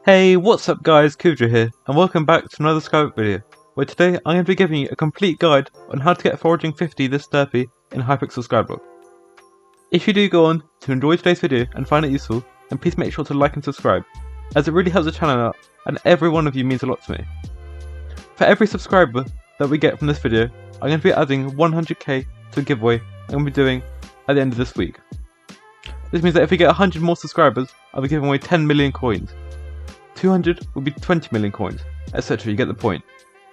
Hey, what's up guys, Kuvdra here, and welcome back to another Skyblock video, where today I'm going to be giving you a complete guide on how to get Foraging 50 this derpy in Hypixel Skyblock. If you do go on to enjoy today's video and find it useful, then please make sure to like and subscribe, as it really helps the channel out, and every one of you means a lot to me. For every subscriber that we get from this video, I'm going to be adding 100k to a giveaway I'm going to be doing at the end of this week. This means that if we get 100 more subscribers, I'll be giving away 10 million coins. 200 will be 20 million coins, etc. You get the point.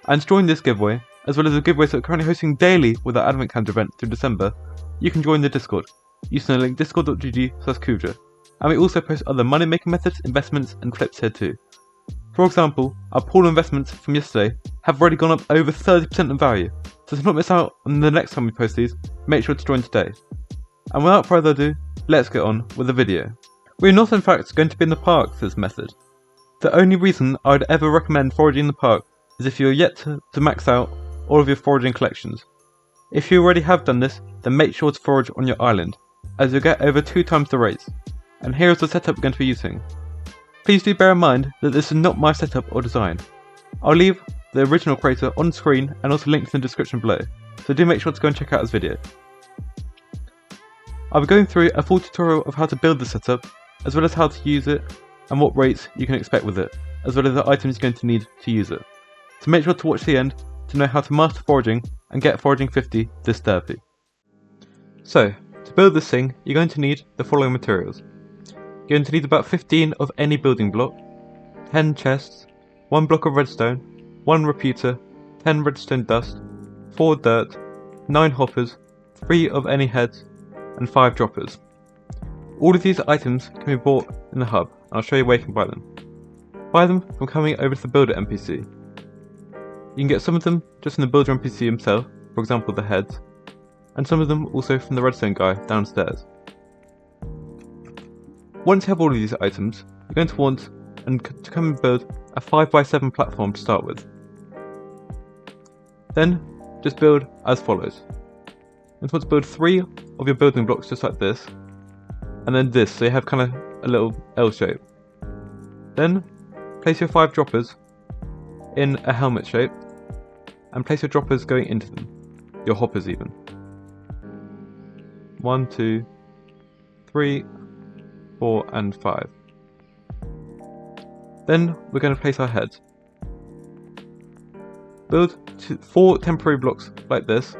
And to join this giveaway, as well as the giveaways that we're currently hosting daily with our Advent Calendar event through December, you can join the Discord, using the link discord.gg/Kuvdra. And we also post other money making methods, investments and flips here too. For example, our pool investments from yesterday have already gone up over 30% in value, so to not miss out on the next time we post these, make sure to join today. And without further ado, let's get on with the video. We're not in fact going to be in the park for this method. The only reason I would ever recommend foraging in the park is if you're yet to max out all of your foraging collections. If you already have done this, then make sure to forage on your island, as you'll get over 2 times the rates. And here is the setup we're going to be using. Please do bear in mind that this is not my setup or design. I'll leave the original creator on screen and also linked in the description below, so do make sure to go and check out his video. I'll be going through a full tutorial of how to build the setup, as well as how to use it and what rates you can expect with it, as well as the items you're going to need to use it. So make sure to watch the end to know how to master foraging and get Foraging 50 this derpy. So, to build this thing, you're going to need the following materials. You're going to need about 15 of any building block, 10 chests, 1 block of redstone, 1 repeater, 10 redstone dust, 4 dirt, 9 hoppers, 3 of any heads, and 5 droppers. All of these items can be bought in the hub, and I'll show you where you can buy them. Buy them from coming over to the builder NPC. You can get some of them just from the builder NPC himself, for example the heads, and some of them also from the redstone guy downstairs. Once you have all of these items, you're going to want to come and build a 5x7 platform to start with. Then, just build as follows. You want to build 3 of your building blocks just like this, and then this, so you have kind of a little L shape. Then, place your 5 droppers in a helmet shape, and place your droppers going into them, your hoppers even. 1, 2, 3, 4 and 5. Then we're going to place our heads. Build 4 temporary blocks like this,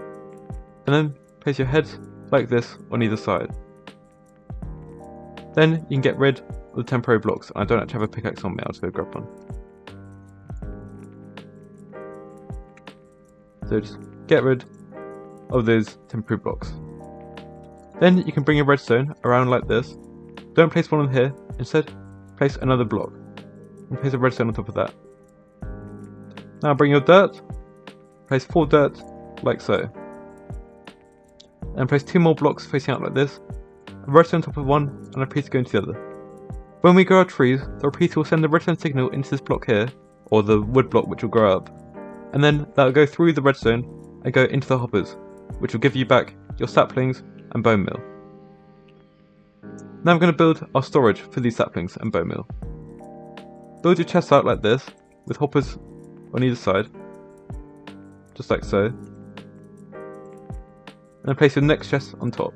and then place your heads like this on either side. Then you can get rid of the temporary blocks. I don't actually have a pickaxe on me, I'll just go grab one. So just get rid of those temporary blocks. Then you can bring your redstone around like this. Don't place one on here, instead place another block. And place a redstone on top of that. Now bring your dirt, place 4 dirt like so. And place 2 more blocks facing out like this. A redstone on top of one and a repeater going to the other. When we grow our trees, the repeater will send the redstone signal into this block here, or the wood block which will grow up. And then that will go through the redstone and go into the hoppers, which will give you back your saplings and bone meal. Now I'm going to build our storage for these saplings and bone meal. Build your chests out like this, with hoppers on either side, just like so. And then place your next chest on top,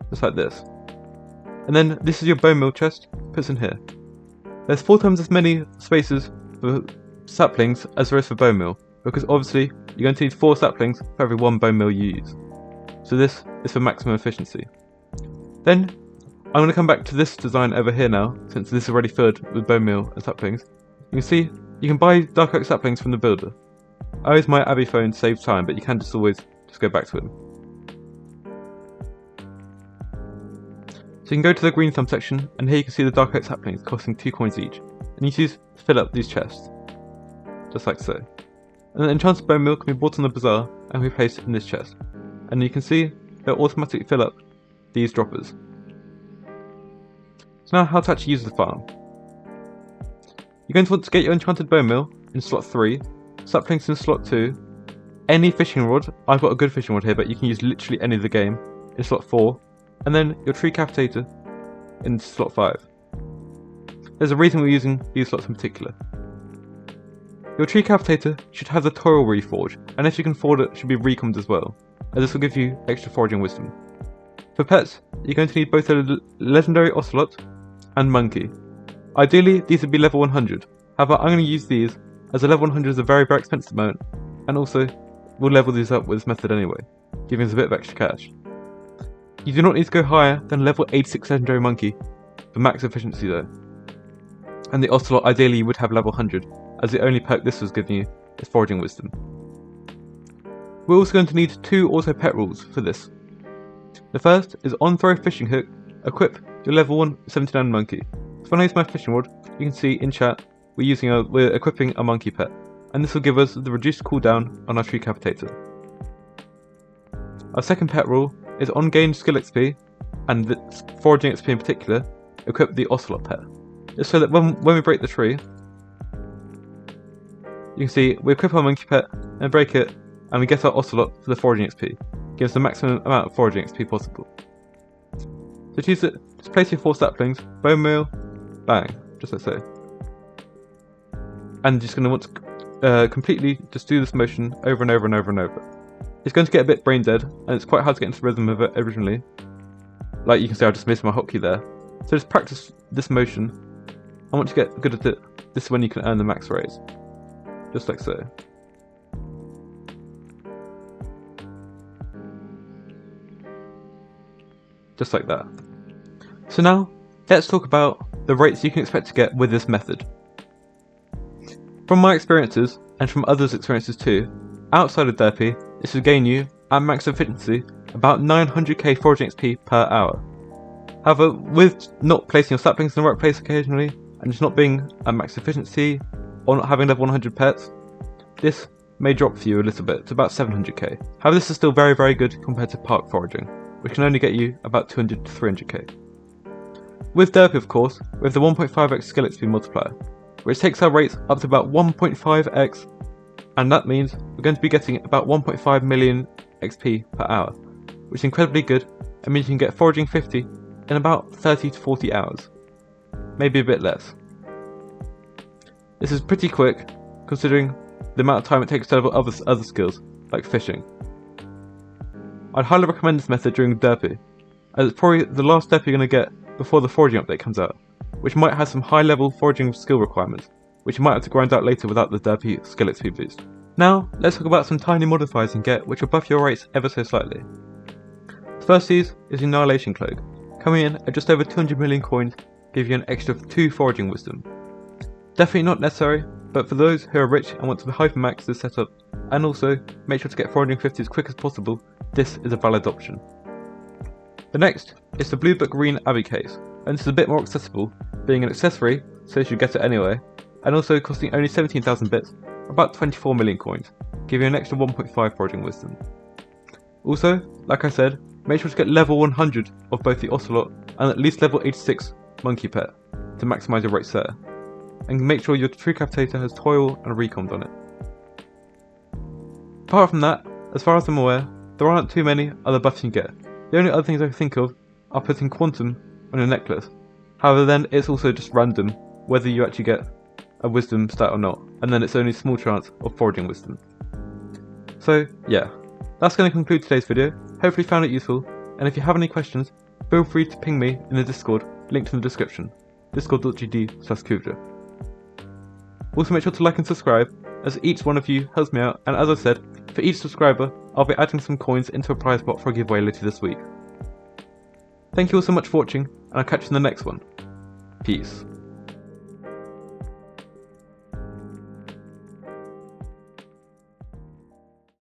just like this. And then this is your bone meal chest, puts in here. There's 4 times as many spaces for saplings as there is for bone meal, because obviously you're going to need 4 saplings for every 1 bone meal you use. So this is for maximum efficiency. Then, I'm going to come back to this design over here now, since this is already filled with bone meal and saplings. You can see, you can buy dark oak saplings from the builder. I use my Abby phone to save time, but you can just always go back to him. So you can go to the green thumb section, and here you can see the dark oak saplings costing 2 coins each. And you use to fill up these chests, just like so. And the enchanted bone meal can be bought on the bazaar and be placed in this chest. And you can see they'll automatically fill up these droppers. So now how to actually use the farm. You're going to want to get your enchanted bone meal in slot 3, saplings in slot 2, any fishing rod, I've got a good fishing rod here but you can use literally any of the game, in slot 4, and then your tree capitator in slot 5. There's a reason we're using these slots in particular. Your tree cavitator should have the toil reforge, and if you can afford it, should be recommed as well, as this will give you extra foraging wisdom. For pets, you're going to need both a legendary ocelot and monkey. Ideally, these would be level 100, however I'm going to use these as a level 100 is a very expensive amount, and also we'll level these up with this method anyway, giving us a bit of extra cash. You do not need to go higher than level 86 legendary monkey for max efficiency though. And the ocelot ideally you would have level 100, as the only perk this was giving you is foraging wisdom. We're also going to need 2 auto pet rules for this. The first is on throw fishing hook, equip your level 1 79 monkey. So when I use my fishing rod, you can see in chat we're equipping a monkey pet, and this will give us the reduced cooldown on our tree cavitator. Our second pet rule is on gained skill XP, and the foraging XP in particular, equip the ocelot pet. Just so that when we break the tree, you can see we equip our monkey pet and break it, and we get our ocelot for the foraging XP. Gives the maximum amount of foraging XP possible. So to use it, just place your 4 saplings, bone meal, bang, just like so. And you're just going to want to completely just do this motion over and over and over and over. It's going to get a bit brain dead, and it's quite hard to get into the rhythm of it originally. Like you can see, I just missed my hotkey there. So just practice this motion, and once you get good at it, this is when you can earn the max raise. Just like so. Just like that. So now, let's talk about the rates you can expect to get with this method. From my experiences, and from others' experiences too, outside of Derpy, this will gain you, at max efficiency, about 900k foraging XP per hour. However, with not placing your saplings in the right place occasionally, and just not being at max efficiency, or not having level 100 pets, this may drop for you a little bit to about 700k. However, this is still very good compared to park foraging, which can only get you about 200 to 300k. With Derpy of course, we have the 1.5x skill XP multiplier, which takes our rates up to about 1.5x, and that means we're going to be getting about 1.5 million XP per hour, which is incredibly good, and means you can get foraging 50 in about 30 to 40 hours, maybe a bit less. This is pretty quick, considering the amount of time it takes to level other skills, like fishing. I'd highly recommend this method during Derpy, as it's probably the last Derpy you're going to get before the foraging update comes out, which might have some high level foraging skill requirements, which you might have to grind out later without the Derpy skill XP boost. Now, let's talk about some tiny modifiers you can get which will buff your rates ever so slightly. The first of these is Annihilation Cloak, coming in at just over 200 million coins, give you an extra 2 foraging wisdom. Definitely not necessary, but for those who are rich and want to hypermax this setup, and also make sure to get foraging 50 as quick as possible, this is a valid option. The next is the Blue Book Green Abbey case, and this is a bit more accessible, being an accessory, so you should get it anyway, and also costing only 17,000 bits, about 24 million coins, giving you an extra 1.5 foraging wisdom. Also, like I said, make sure to get level 100 of both the ocelot and at least level 86 monkey pet to maximise your rates there, and make sure your tree cavitator has toil and recommed on it. Apart from that, as far as I'm aware, there aren't too many other buffs you can get. The only other things I can think of are putting quantum on your necklace. However, then it's also just random whether you actually get a wisdom stat or not, and then it's only a small chance of foraging wisdom. So yeah, that's going to conclude today's video. Hopefully you found it useful, and if you have any questions, feel free to ping me in the Discord, linked in the description, discord.gd/Kuvdra. Also make sure to like and subscribe, as each one of you helps me out, and as I said, for each subscriber, I'll be adding some coins into a prize pot for a giveaway later this week. Thank you all so much for watching, and I'll catch you in the next one. Peace.